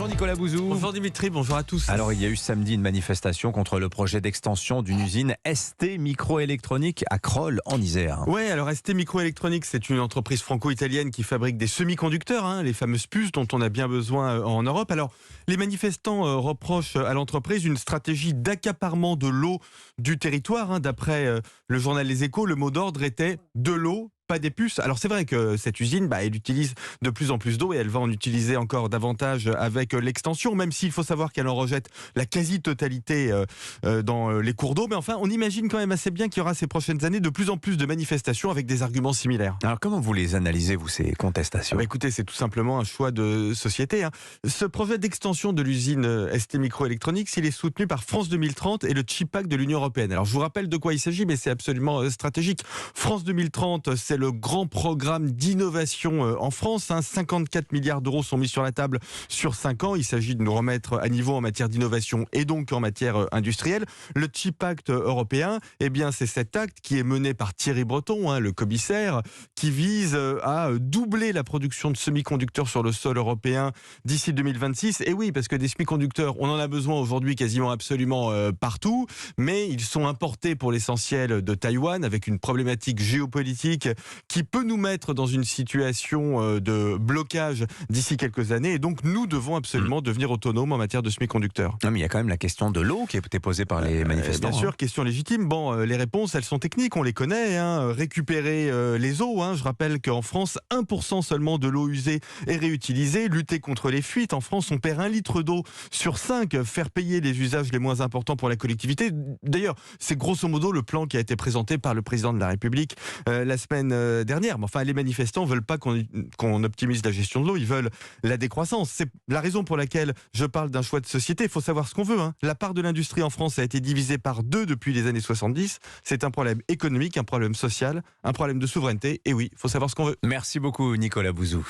Bonjour Nicolas Bouzou. Bonjour Dimitri, bonjour à tous. Alors il y a eu samedi une manifestation contre le projet d'extension d'une usine ST Microélectronique à Crolles en Isère. Ouais, alors ST Microélectronique, c'est une entreprise franco-italienne qui fabrique des semi-conducteurs, les fameuses puces dont on a bien besoin en Europe. Alors les manifestants reprochent à l'entreprise une stratégie d'accaparement de l'eau du territoire. D'après le journal Les Échos, le mot d'ordre était de l'eau, pas des puces. Alors c'est vrai que cette usine, elle utilise de plus en plus d'eau et elle va en utiliser encore davantage avec l'extension, même s'il faut savoir qu'elle en rejette la quasi-totalité dans les cours d'eau. Mais enfin, on imagine quand même assez bien qu'il y aura ces prochaines années de plus en plus de manifestations avec des arguments similaires. Alors comment vous les analysez, vous, ces contestations ? Écoutez, c'est tout simplement un choix de société. Ce projet d'extension de l'usine ST Microélectronique, il est soutenu par France 2030 et le Chip Act de l'Union européenne. Alors je vous rappelle de quoi il s'agit, mais c'est absolument stratégique. France 2030, c'est le grand programme d'innovation en France. 54 milliards d'euros sont mis sur la table sur 5 ans. Il s'agit de nous remettre à niveau en matière d'innovation et donc en matière industrielle. Le Chip Act européen, c'est cet acte qui est mené par Thierry Breton, le commissaire, qui vise à doubler la production de semi-conducteurs sur le sol européen d'ici 2026. Et oui, parce que des semi-conducteurs, on en a besoin aujourd'hui quasiment absolument partout, mais ils sont importés pour l'essentiel de Taïwan, avec une problématique géopolitique qui peut nous mettre dans une situation de blocage d'ici quelques années. Et donc, nous devons absolument devenir autonomes en matière de semi-conducteurs. Non, mais il y a quand même la question de l'eau qui a été posée par les manifestants. Bien sûr, question légitime. Les réponses, elles sont techniques, on les connaît. Récupérer les eaux. Je rappelle qu'en France, 1% seulement de l'eau usée est réutilisée. Lutter contre les fuites. En France, on perd 1 litre d'eau sur 5. Faire payer les usages les moins importants pour la collectivité. D'ailleurs, c'est grosso modo le plan qui a été présenté par le président de la République la semaine dernière. Mais enfin, les manifestants ne veulent pas qu'on optimise la gestion de l'eau, ils veulent la décroissance. C'est la raison pour laquelle je parle d'un choix de société. Il faut savoir ce qu'on veut. La part de l'industrie en France a été divisée par 2 depuis les années 70. C'est un problème économique, un problème social, un problème de souveraineté. Et oui, il faut savoir ce qu'on veut. Merci beaucoup Nicolas Bouzou.